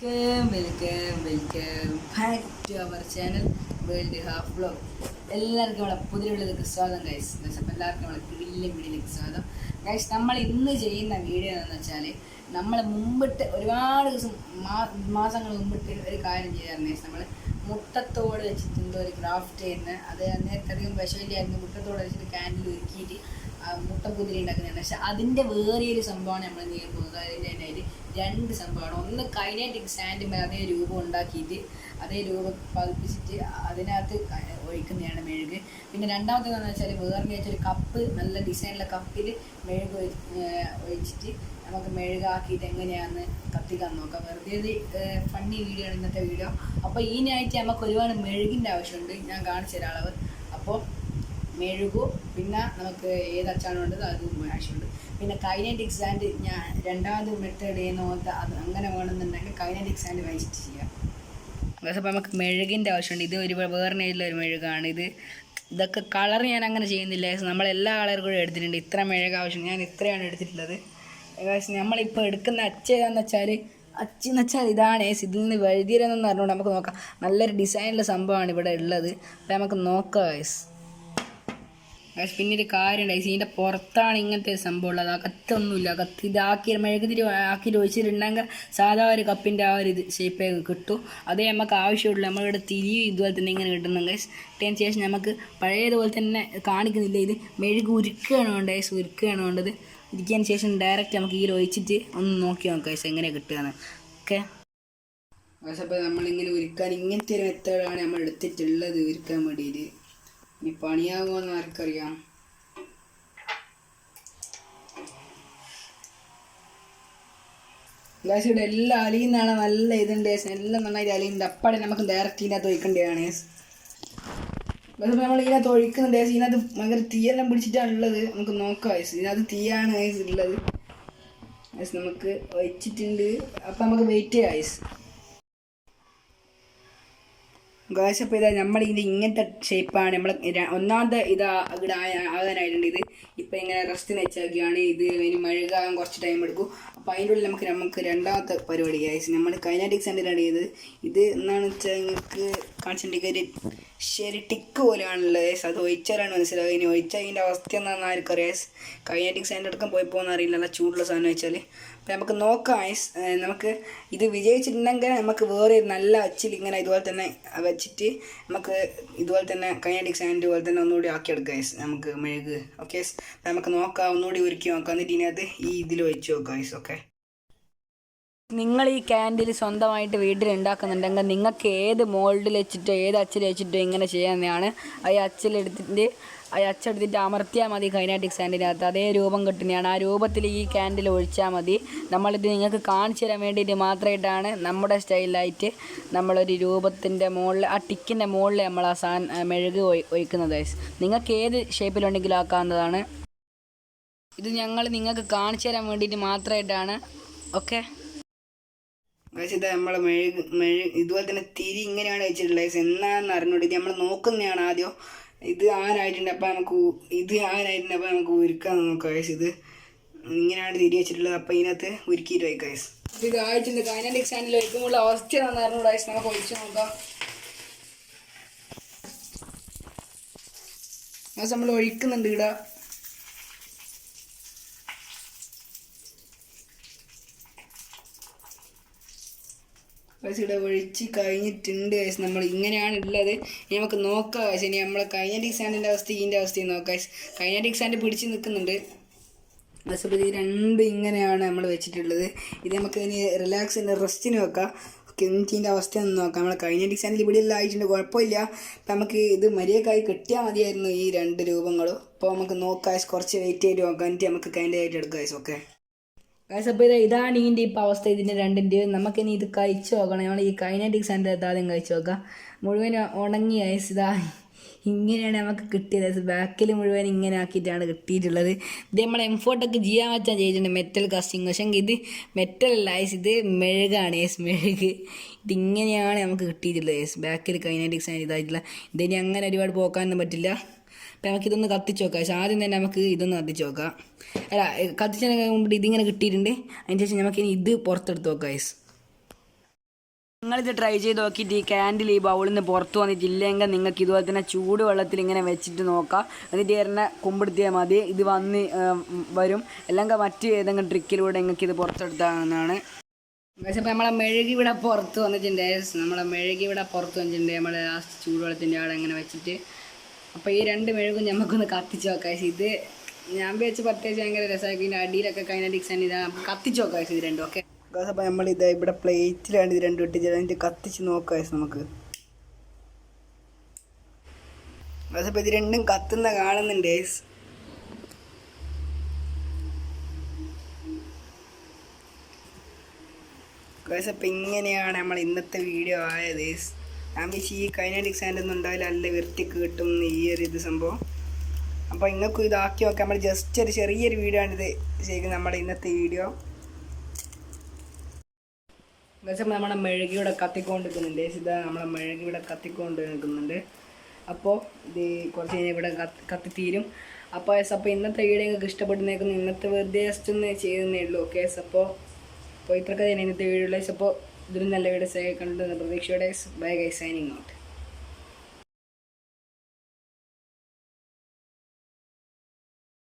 Welcome back to our channel world half blog. എല്ലാവർക്കും നമ്മളെ പുതിയുള്ളതിലേക്ക് സ്വാഗതം ഗൈസ്. അപ്പോൾ എല്ലാവർക്കും നമ്മളെ വീട്ടിലേക്ക് സ്വാഗതം ഗൈസ്. നമ്മൾ ഇന്ന് ചെയ്യുന്ന വീഡിയോ എന്താണെന്ന് വെച്ചാൽ, നമ്മൾ മുമ്പിട്ട് ഒരുപാട് ദിവസം മാസങ്ങൾ മുമ്പിട്ട് ഒരു കാര്യം ചെയ്യാറുണ്ട് ഗൈസ്. നമ്മൾ മുട്ടത്തോട് വെച്ചിട്ട് എന്തോ ഒരു ക്രാഫ്റ്റ് ചെയ്യുന്ന, അത് നേരത്തെ അധികം വിഷമില്ലായിരുന്നു. മുട്ടത്തോട് വെച്ചിട്ട് ക്യാൻഡിൽ ഒരുക്കിയിട്ട് മുട്ടക്കുതിരി ഉണ്ടാക്കുന്നതാണ്. പക്ഷെ അതിൻ്റെ വേറെയൊരു സംഭവമാണ് നമ്മൾ ചെയ്യാൻ പോകുന്നത്. അതിൻ്റെ തന്നെ രണ്ട് സംഭവമാണ്. ഒന്ന് കൈനറ്റിക് സാൻഡ് അതേ രൂപം ഉണ്ടാക്കിയിട്ട് അതേ രൂപം പതിപ്പിച്ചിട്ട് അതിനകത്ത് ഒഴിക്കുന്നതാണ് മെഴുക്. പിന്നെ രണ്ടാമത്തേന്ന് വെച്ചാൽ വേറെ വെച്ചൊരു കപ്പ്, നല്ല ഡിസൈനുള്ള കപ്പിൽ മെഴുക് ഒഴിച്ചിട്ട് നമുക്ക് മെഴുകാക്കിയിട്ട് എങ്ങനെയാണെന്ന് കത്തിക്കാൻ നോക്കാം. വെറുതെ ഒരു ഫണ്ണി വീഡിയോ ആണ് ഇന്നത്തെ വീഡിയോ. അപ്പോൾ ഇതിനായിട്ട് നമുക്ക് ഒരുപാട് മെഴുകിൻ്റെ ആവശ്യമുണ്ട്. ഞാൻ കാണിച്ചു തരാം അളവ്. അപ്പോൾ മെഴുകും, പിന്നെ നമുക്ക് ഏത് അച്ചാണ് വേണ്ടത് അതും ആവശ്യമുണ്ട്. പിന്നെ കൈനറ്റിക് സാൻഡ് ഞാൻ രണ്ടാമത് മെത്തേഡ് ചെയ്യുന്ന അത് അങ്ങനെ വേണമെന്നുണ്ടെങ്കിൽ കൈനറ്റിക് സാൻഡ് വാങ്ങിച്ചിട്ട് ചെയ്യാം. അപ്പോൾ നമുക്ക് മെഴുകിൻ്റെ ആവശ്യമുണ്ട്. ഇത് ഒരു വേറെ ഒരു മെഴുകാണ്. ഇതൊക്കെ കളർ ഞാൻ അങ്ങനെ ചെയ്യുന്നില്ല. നമ്മളെല്ലാ കളർ കൂടെ എടുത്തിട്ടുണ്ട്. ഇത്ര മെഴുക ആവശ്യം, ഞാൻ ഇത്രയാണ് എടുത്തിട്ടുള്ളത്. നമ്മളിപ്പോൾ എടുക്കുന്ന അച്ച് ഏതാണെന്ന് വെച്ചാൽ ഇതാണ്. ഇതിൽ നിന്ന് വഴുതിയതെന്ന് പറഞ്ഞുകൊണ്ട് നമുക്ക് നോക്കാം. നല്ലൊരു ഡിസൈനുള്ള സംഭവമാണ് ഇവിടെ ഉള്ളത്. അപ്പോൾ നമുക്ക് നോക്കാം ഗൈസ്. പിന്നെ ഒരു കാര്യം ഉണ്ടായി, ഇതിൻ്റെ പുറത്താണ് ഇങ്ങനത്തെ ഒരു സംഭവം ഉള്ളത്. അകത്തൊന്നുമില്ല. ഇതാക്കി മെഴുകുതിരി ആക്കിയിട്ട് ഒഴിച്ചിട്ടുണ്ടെങ്കിൽ സാധാ ഒരു കപ്പിൻ്റെ ആ ഒരു ഷേപ്പേ കിട്ടും. അതേ നമുക്ക് ആവശ്യമുള്ളൂ. നമ്മളിവിടെ തിരിയും ഇതുപോലെ തന്നെ ഇങ്ങനെ കിട്ടുന്നുണ്ട്. ഇട്ടതിന് ശേഷം നമുക്ക് പഴയതുപോലെ തന്നെ കാണിക്കുന്നില്ല. ഇത് മെഴുക് ഉരുക്കുകയാണ് വേണ്ടത്. ഉരുക്കുകയാണ് വേണ്ടത്. ഇരിക്കുന്നതിന് ശേഷം ഡയറക്റ്റ് നമുക്ക് ഇതിൽ ഒഴിച്ചിട്ട് ഒന്ന് നോക്കി നോക്കാം എങ്ങനെ കിട്ടുകയെന്ന്. ഓക്കെ, അപ്പോൾ നമ്മളിങ്ങനെ ഉരുക്കാൻ ഇങ്ങനത്തെ ഒരു മെത്തേഡാണ് നമ്മൾ എടുത്തിട്ടുള്ളത് ഉരുക്കാൻ വേണ്ടിയിട്ട്. ഇനി പണിയാകുമെന്ന് ആർക്കറിയാം. ഗ്ലാസ് ഇവിടെ എല്ലാം അലിയുന്നതാണ്. നല്ല ഇതുണ്ട്, എല്ലാം നന്നായിട്ട് അലിയുന്നുണ്ട്. അപ്പാടെ നമുക്ക് ഡയറക്റ്റ് ഇതിനകത്ത് ഒഴിക്കേണ്ടതാണ്. നമ്മൾ ഇതിനകത്ത് ഒഴിക്കുന്നുണ്ട്. ഇതിനകത്ത് ഭയങ്കര തീയെല്ലാം പിടിച്ചിട്ടാണുള്ളത്. നമുക്ക് നോക്കാം. ഇതിനകത്ത് തീയാണ് ഉള്ളത്. നമുക്ക് ഒഴിച്ചിട്ടുണ്ട്. അപ്പം നമുക്ക് വെയിറ്റ് ചെയ്യാം. ഗായ്സ്, അപ്പോൾ നമ്മളിതിൻ്റെ ഇങ്ങനത്തെ ഷേപ്പാണ്. നമ്മൾ ഒന്നാമത്തെ ഇവിടെ ആകാനായിട്ടുണ്ട്. ഇത് ഇപ്പോൾ ഇങ്ങനെ റെസ്റ്റിന് വെച്ചാക്കിയാണ്. ഇനി മെഴുകാൻ കുറച്ച് ടൈം എടുക്കും. അപ്പോൾ അതിൻ്റെ ഉള്ളിൽ നമുക്ക് രണ്ടാമത്തെ പരിപാടി ഗായ്സ്. നമ്മൾ കൈനറ്റിക് സാൻഡിലാണ് ചെയ്തത്. ഇത് എന്താണെന്ന് വെച്ചാൽ നിങ്ങൾക്ക് കാണിച്ചിട്ടുണ്ടെങ്കിൽ ഒരു ശരി ടിക്ക് പോലെയാണുള്ളത്. അത് ഒഴിച്ചാലാണ് മനസ്സിലാവുക. ഇനി ഒഴിച്ചാൽ അതിൻ്റെ അവസ്ഥ എന്താണെന്ന് ആർക്കറിയാം. കൈനറ്റിക് സാൻഡ് എടുക്കാൻ പോയപ്പോൾ അറിയില്ല. നല്ല ചൂടുള്ള സാധനം വെച്ചാൽ. അപ്പം നമുക്ക് നോക്കാം. നമുക്ക് ഇത് വിജയിച്ചിട്ടുണ്ടെങ്കിൽ നമുക്ക് വേറെ നല്ല അച്ചിൽ ഇങ്ങനെ ഇതുപോലെ തന്നെ വെച്ചിട്ട് നമുക്ക് ഇതുപോലെ തന്നെ കൈനറ്റിക് സാൻഡ് പോലെ തന്നെ ഒന്നുകൂടി ആക്കിയെടുക്കാം നമുക്ക് മെഴുക്. ഓക്കെ, നമുക്ക് നോക്കാം. ഒന്നുകൂടി ഒരുക്കി നോക്കാം. എന്നിട്ട് ഇതിനകത്ത് ഇതിൽ വെച്ച് നോക്കാം. ഓക്കെ, നിങ്ങൾ ഈ ക്യാൻഡിൽ സ്വന്തമായിട്ട് വീട്ടിൽ ഉണ്ടാക്കുന്നുണ്ടെങ്കിൽ നിങ്ങൾക്ക് ഏത് മോൾഡിൽ വെച്ചിട്ടോ ഏത് അച്ചിൽ വെച്ചിട്ടോ ഇങ്ങനെ ചെയ്യാവുന്നതാണ്. അച്ചെടുത്തിട്ട് അമർത്തിയാൽ മതി കൈനറ്റിക് സാൻഡിനകത്ത്. അതേ രൂപം കിട്ടുന്നതാണ്. ആ രൂപത്തിൽ ഈ ക്യാൻഡിൽ ഒഴിച്ചാൽ മതി. നമ്മളിത് നിങ്ങൾക്ക് കാണിച്ചു തരാൻ വേണ്ടിയിട്ട് മാത്രമായിട്ടാണ് നമ്മുടെ സ്റ്റൈലായിട്ട് നമ്മളൊരു രൂപത്തിൻ്റെ മുകളിൽ, ആ ടിക്കിൻ്റെ മുകളിൽ നമ്മൾ ആ മെഴുക് ഒഴിക്കുന്നത്. നിങ്ങൾക്ക് ഏത് ഷേപ്പിലുണ്ടെങ്കിലും ആക്കാവുന്നതാണ്. ഇത് ഞങ്ങൾ നിങ്ങൾക്ക് കാണിച്ചു തരാൻ വേണ്ടിയിട്ട് മാത്രമായിട്ടാണ്. ഓക്കെ, ഇത് നമ്മളെ മെഴുക് ഇതുപോലെ തന്നെ തിരി ഇങ്ങനെയാണ് വെച്ചിട്ടുള്ളത്. എന്നാന്ന് അറിഞ്ഞോട്ട് ഇത് നമ്മൾ നോക്കുന്നതാണ് ആദ്യം. ഇത് ആരായിട്ടുണ്ട്. അപ്പോൾ നമുക്ക് ഉരുക്കാൻ നോക്കാം. ഇത് ഇങ്ങനെയാണ് തിരി വെച്ചിട്ടുള്ളത്. അപ്പോൾ ഇതിനകത്ത് ഉരുക്കിയിട്ട് വയ്ക്കാം. ഇത് ആയിട്ടുണ്ട്. കൈനറ്റിക് സാൻഡിൽ വയ്ക്കുമ്പോൾ അവസ്ഥ എന്താണെന്ന് അറിഞ്ഞൂടാ. നമുക്ക് ഒഴിച്ച് നോക്കാം. അത് നമ്മൾ ഒഴിക്കുന്നുണ്ട് ഇവിടെ. ഇവിടെ ഒഴിച്ച് കഴിഞ്ഞിട്ടുണ്ട്. നമ്മൾ ഇങ്ങനെയാണ് ഉള്ളത്. ഇനി നമുക്ക് നോക്കാം. ഇനി നമ്മൾ കൈനറ്റിക് സാൻഡിൻ്റെ അവസ്ഥ ഇതിൻ്റെ അവസ്ഥയും നോക്കാം. കൈനറ്റിക് സാൻഡ് പിടിച്ച് നിൽക്കുന്നുണ്ട്. അപ്പോൾ ഇത് രണ്ട് ഇങ്ങനെയാണ് നമ്മൾ വെച്ചിട്ടുള്ളത്. ഇത് നമുക്ക് ഇനി റെസ്റ്റിന് വെക്കാം. ഓക്കെ, ഇതിൻ്റെ അവസ്ഥ ഒന്ന് നോക്കാം. നമ്മൾ കൈനറ്റിക് സാൻഡിൽ ഇവിടെ എല്ലാം ആയിട്ടുണ്ട്, കുഴപ്പമില്ല. അപ്പം നമുക്ക് ഇത് മര്യാദക്കായി കിട്ടിയാൽ മതിയായിരുന്നു ഈ രണ്ട് രൂപങ്ങളും. അപ്പോൾ നമുക്ക് നോക്കാം. കുറച്ച് വെയിറ്റ് ചെയ്ത് നോക്കാം. എന്നിട്ട് നമുക്ക് കൈൻഡ് ആയിട്ട് എടുക്കാം. ഓക്കെ ഗൈസ്, അപ്പോൾ ഇതാണ് ഇതിൻ്റെ ഇപ്പോൾ അവസ്ഥ. ഇതിൻ്റെ രണ്ടിൻ്റെയും നമുക്കിനി ഇത് കഴിച്ച് നോക്കണം. നമ്മൾ ഈ കൈനറ്റിക് സാൻഡ് ആദ്യം കഴിച്ച് നോക്കാം. മുഴുവൻ ഉണങ്ങി ഗൈസ്. ഇങ്ങനെയാണ് നമുക്ക് കിട്ടിയത്. ബാക്കിൽ മുഴുവൻ ഇങ്ങനെ ആക്കിയിട്ടാണ് കിട്ടിയിട്ടുള്ളത്. ഇത് നമ്മൾ എംഫോട്ടൊക്കെ ചെയ്യാൻ വെച്ചാൽ ചെയ്തിട്ടുണ്ട്, മെറ്റൽ കാസ്റ്റിങ്. പക്ഷേ ഇത് മെറ്റൽ അല്ല ഗൈസ്, ഇത് മെഴുകാണ്. മെഴുക് ഇതിങ്ങനെയാണ് നമുക്ക് കിട്ടിയിട്ടുള്ളത്. ബാക്കിൽ കൈനറ്റിക് സാൻഡ് ഇതായിട്ടുള്ള. ഇതിനി അങ്ങനെ ഒരുപാട് പോക്കാനൊന്നും പറ്റില്ല. അപ്പം നമുക്കിതൊന്ന് കത്തിച്ച് നോക്കാം. ആദ്യം തന്നെ നമുക്ക് ഇതൊന്ന് കത്തിച്ച് നോക്കാം. അല്ല, കത്തിച്ചതിന് മുമ്പ് ഇതിങ്ങനെ കിട്ടിയിട്ടുണ്ട്. അതിന് ശേഷം നമുക്കിനി ഇത് പുറത്തെടുത്ത് നോക്കാം. നിങ്ങളിത് ട്രൈ ചെയ്ത് നോക്കിയിട്ട് ഈ ക്യാൻഡിൽ ഈ ബൗളിൽ നിന്ന് പുറത്ത് വന്നിട്ടില്ലെങ്കിൽ നിങ്ങൾക്ക് ഇതുപോലെ തന്നെ ചൂട് വെള്ളത്തിൽ ഇങ്ങനെ വെച്ചിട്ട് നോക്കാം. എന്നിട്ട് തന്നെ കുമ്പിടുത്തിയാൽ മതി. ഇത് വന്ന് വരും. അല്ലെങ്കിൽ മറ്റ് ഏതെങ്കിലും ട്രിക്കിലൂടെ നിങ്ങൾക്ക് ഇത് പുറത്തെടുത്താവുന്നതാണ്. പക്ഷേ ഇപ്പോൾ നമ്മളെ മെഴുകി ഇവിടെ പുറത്ത് വന്നിട്ടുണ്ട്. നമ്മൾ ലാസ്റ്റ് ചൂടുവെള്ളത്തിൻ്റെ അവിടെ ഇങ്ങനെ വെച്ചിട്ട് അപ്പോൾ ഈ 2 മെഴുകും നമുക്കൊന്ന് കത്തിച്ച് നോക്കാം. ഇത് ഞാൻ വെച്ച് പ്രത്യേകിച്ച് ഭയങ്കര രസമാക്കി. ഇതിൻ്റെ അടിയിലൊക്കെ കൈനറ്റിക്സ് ആണ്. ഇതാ കത്തിച്ച് നോക്കാം ഇത് രണ്ടും. ഓക്കെ, അപ്പോൾ നമ്മളിത് ഇവിടെ പ്ലേറ്റിലാണ് ഇത് രണ്ടും ഇട്ടിട്ട് അതിൻ്റെ കത്തിച്ച് നോക്കാം നമുക്ക്. അപ്പോൾ ഇത് രണ്ടും കത്തുന്ന കാണുന്നുണ്ട്. അപ്പോൾ ഇങ്ങനെയാണ് നമ്മൾ ഇന്നത്തെ വീഡിയോ ആയത്. ഞാൻ ഈ കൈനറ്റിക്സ് ആൻഡൊന്നും ഉണ്ടാവില്ല, നല്ല വൃത്തിക്ക് കിട്ടും ഈ ഇത് സംഭവം. അപ്പോൾ ഇങ്ങൾക്കും ഇതാക്കി നോക്കാം. നമ്മൾ ജസ്റ്റ് ഒരു ചെറിയൊരു വീഡിയോ ആണിത് ശരിക്കും നമ്മുടെ ഇന്നത്തെ വീഡിയോ. നമ്മളെ മെഴുകിയുടെ കത്തിക്കൊണ്ട് നിൽക്കുന്നുണ്ട്. അപ്പോൾ ഇത് കുറച്ച് കഴിഞ്ഞാൽ ഇവിടെ കത്തിത്തീരും. അപ്പോൾ ഇന്നത്തെ വീഡിയോ നിങ്ങൾക്ക് ഇഷ്ടപ്പെടുന്നേക്കുന്നു. ഇന്നത്തെ വെറുതെ ജസ്റ്റ് ഒന്ന് ചെയ്യുന്നേ ഉള്ളൂ. ഓക്കെ, അപ്പോൾ ഇത്രയൊക്കെ തന്നെ ഇന്നത്തെ വീഡിയോ. അപ്പോൾ ഇതിലും നല്ല വീഡിയോസ് കണ്ടു പ്രതീക്ഷയോടെ ബൈ ഗൈസ്, സൈനിങ് ഔട്ട്.